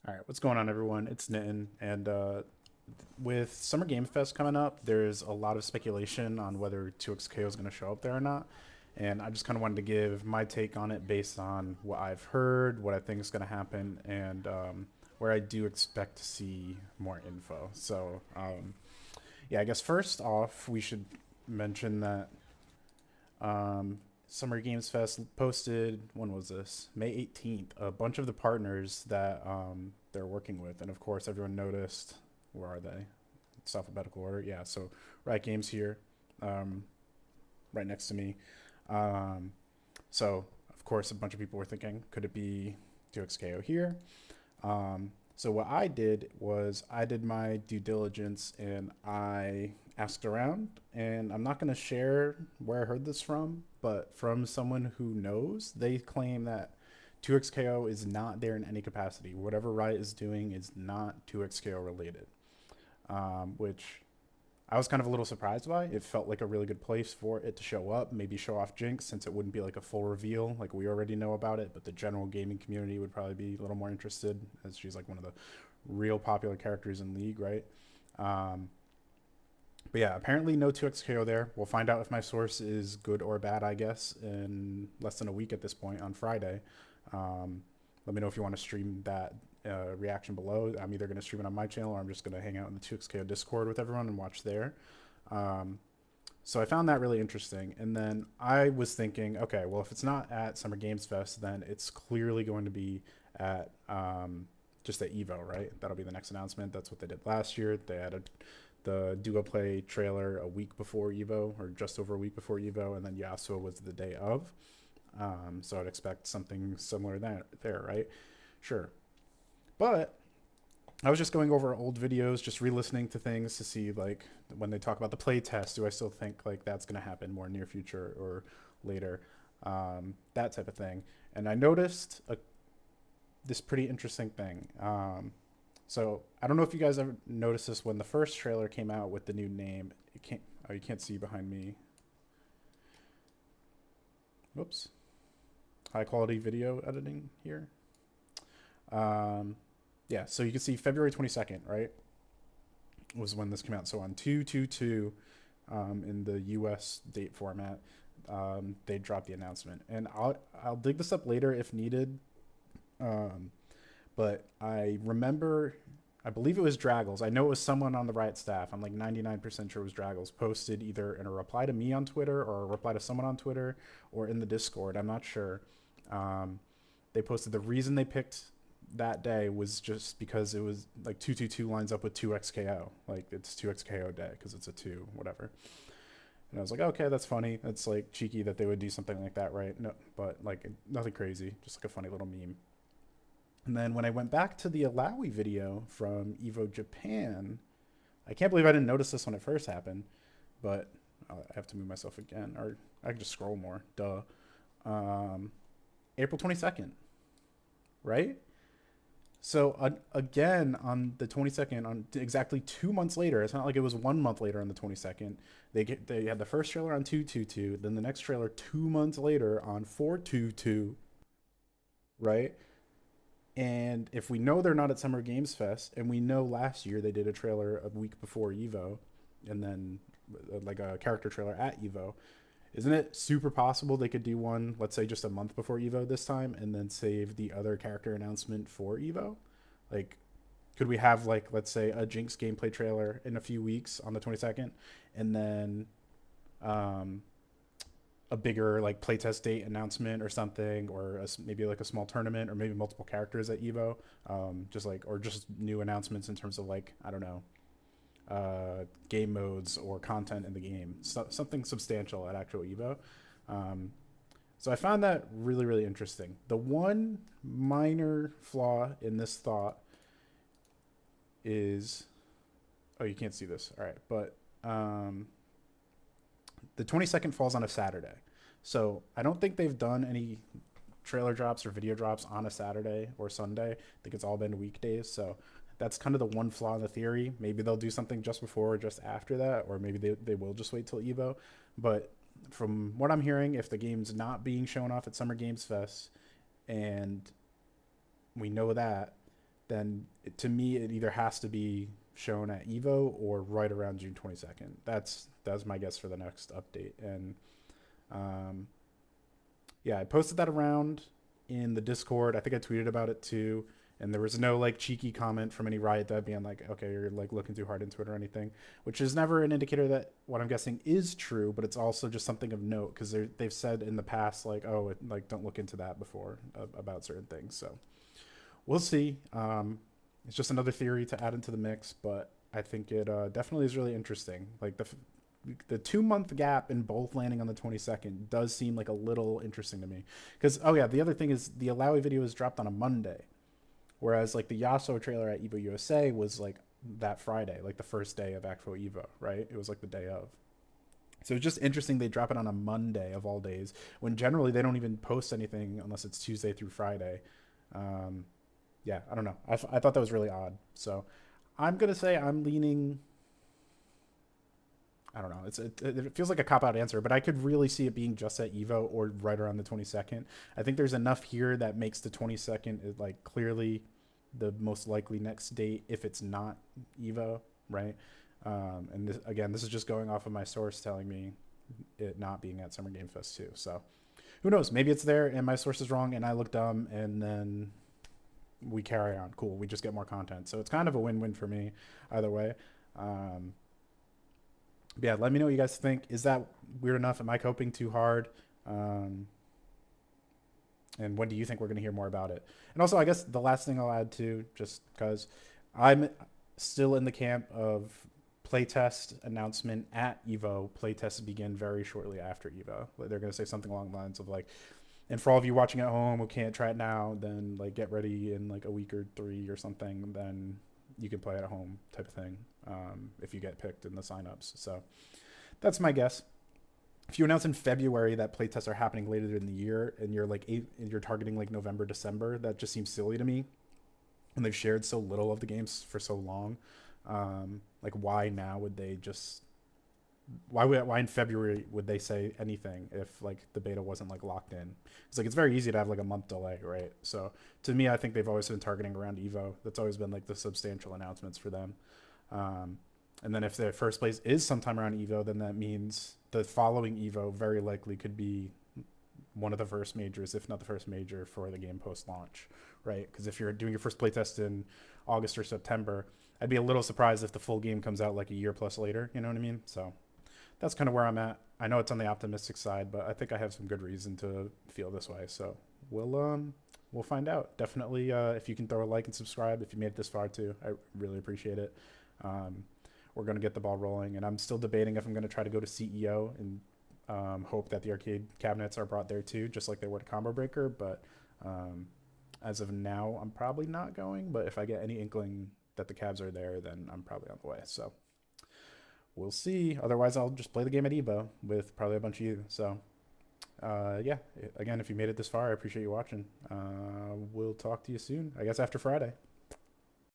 All right, what's going on, everyone? It's Nitin, and with Summer Game Fest coming up, there's a lot of speculation on whether 2XKO is going to show up there or not. And I just kind of wanted to give my take on it based on what I've heard, what I think is going to happen, and where I do expect to see more info. Yeah, I guess first off, we should mention that Summer Games Fest posted, when was this? May 18th, a bunch of the partners that they're working with. And of course, everyone noticed, where are they? It's alphabetical order. Yeah, so Riot Games here, um, right next to me. Um, so, of course, a bunch of people were thinking, could it be 2XKO here? So what I did was I did my due diligence and I asked around, and I'm not going to share where I heard this from, but from someone who knows, they claim that 2XKO is not there in any capacity. Whatever Riot is doing is not 2XKO related, which I was kind of a little surprised by. It felt like a really good place for it to show up, maybe show off Jinx, since it wouldn't be like a full reveal, like we already know about it, but the general gaming community would probably be a little more interested, as she's like one of the real popular characters in League, right? Um, but yeah, apparently no 2XKO there. We'll find out if my source is good or bad, I guess, in less than a week at this point on Friday. Um, Let me know if you want to stream that reaction below. I'm either going to stream it on my channel or I'm just going to hang out in the 2XKO Discord with everyone and watch there. Um, so I found that really interesting. And then I was thinking, okay, well, if it's not at Summer Games Fest, then it's clearly going to be at just at Evo, right? That'll be the next announcement. That's what they did last year. They added the Duo Play trailer a week before Evo, or just over a week before Evo, and then Yasuo was the day of. So I'd expect something similar there, right? Sure. But I was just going over old videos, just re-listening to things to see like when they talk about the play test, do I still think like that's going to happen more near future or later, that type of thing. And I noticed this pretty interesting thing. So I don't know if you guys ever noticed this when the first trailer came out with the new name. It can't. Oh, you can't see behind me. Whoops. High quality video editing here. Um, yeah. So you can see February 22nd, right? Was when this came out. So on 2/22, in the U.S. date format, they dropped the announcement, and I'll dig this up later if needed. Um, but I remember, I believe it was Draggles. I know it was someone on the Riot staff. I'm like 99% sure it was Draggles. Posted either in a reply to me on Twitter or a reply to someone on Twitter or in the Discord. I'm not sure. Um, they posted the reason they picked that day was just because it was like 222 lines up with 2XKO. Like it's 2XKO day because it's a 2, whatever. And I was like, okay, that's funny. That's like cheeky that they would do something like that, right? No, but like nothing crazy, just like a funny little meme. And then when I went back to the Alawi video from Evo Japan, I can't believe I didn't notice this when it first happened, but I have to move myself again, or I can just scroll more. Duh. Um, April 22nd, right? So again, on the 22nd, on exactly 2 months later, it's not like it was 1 month later on the 22nd. They had the first trailer on 222, then the next trailer 2 months later on 422, right? And if we know they're not at Summer Games Fest, and we know last year they did a trailer a week before Evo, and then like a character trailer at Evo, isn't it super possible they could do one, let's say just a month before Evo this time, and then save the other character announcement for Evo? Like, could we have like let's say a Jinx gameplay trailer in a few weeks on the 22nd, and then um, a bigger like playtest date announcement or something, or maybe like a small tournament, or maybe multiple characters at Evo, just like or just new announcements in terms of like I don't know, game modes or content in the game, something substantial at actual Evo. Um, so I found that really really interesting. The one minor flaw in this thought is, oh you can't see this, all right, but the 22nd falls on a Saturday. So I don't think they've done any trailer drops or video drops on a Saturday or Sunday. I think it's all been weekdays. So that's kind of the one flaw in the theory. Maybe they'll do something just before or just after that, or maybe they will just wait till Evo. But from what I'm hearing, if the game's not being shown off at Summer Games Fest, and we know that, then to me it either has to be shown at Evo or right around June 22nd. That's my guess for the next update. And um, yeah, I posted that around in the Discord. I think I tweeted about it too. And there was no like cheeky comment from any Riot Dev being like, okay, you're like looking too hard into it or anything, which is never an indicator that what I'm guessing is true, but it's also just something of note because they've said in the past like, oh, like don't look into that before about certain things. So we'll see. It's just another theory to add into the mix, but I think it definitely is really interesting. Like the 2 month gap in both landing on the 22nd does seem like a little interesting to me. Because oh yeah, the other thing is the Alawi video was dropped on a Monday, whereas like the Yasuo trailer at Evo USA was like that Friday, like the first day of Actfo Evo, right? It was like the day of. So it's just interesting they drop it on a Monday of all days when generally they don't even post anything unless it's Tuesday through Friday. Um, yeah, I don't know. I thought that was really odd. So I'm gonna say I'm leaning. I don't know. It feels like a cop out answer, but I could really see it being just at Evo or right around the 22nd. I think there's enough here that makes the 22nd like clearly the most likely next date if it's not Evo, right? And this, again, this is just going off of my source telling me it not being at Summer Game Fest too. So who knows? Maybe it's there and my source is wrong and I look dumb and then we carry on. Cool. We just get more content. So it's kind of a win-win for me either way. Um, yeah, let me know what you guys think. Is that weird enough? Am I coping too hard? Um, and when do you think we're going to hear more about it? And also, I guess the last thing I'll add to, just because I'm still in the camp of playtest announcement at Evo. Playtests begin very shortly after Evo. They're going to say something along the lines of like, and for all of you watching at home who can't try it now, then like get ready in like a week or 3 or something. Then you can play it at home type of thing if you get picked in the signups. So that's my guess. If you announce in February that playtests are happening later in the year and you're like you're targeting like November, December, that just seems silly to me. And they've shared so little of the games for so long. Like why now would they just why in February would they say anything if like the beta wasn't like locked in? It's like it's very easy to have like a month delay, right? So to me, I think they've always been targeting around Evo. That's always been like the substantial announcements for them. And then if their first place is sometime around Evo, then that means the following Evo very likely could be one of the first majors, if not the first major for the game post launch, right? Because if you're doing your first playtest in August or September, I'd be a little surprised if the full game comes out like a year plus later. You know what I mean? So that's kind of where I'm at. I know it's on the optimistic side, but I think I have some good reason to feel this way. So we'll find out. Definitely, if you can throw a like and subscribe if you made it this far too, I really appreciate it. We're gonna get the ball rolling, and I'm still debating if I'm gonna try to go to CEO and hope that the arcade cabinets are brought there too, just like they were to Combo Breaker. But as of now, I'm probably not going. But if I get any inkling that the cabs are there, then I'm probably on the way. So we'll see. Otherwise, I'll just play the game at Evo with probably a bunch of you. So yeah, again, if you made it this far, I appreciate you watching. We'll talk to you soon, I guess after Friday.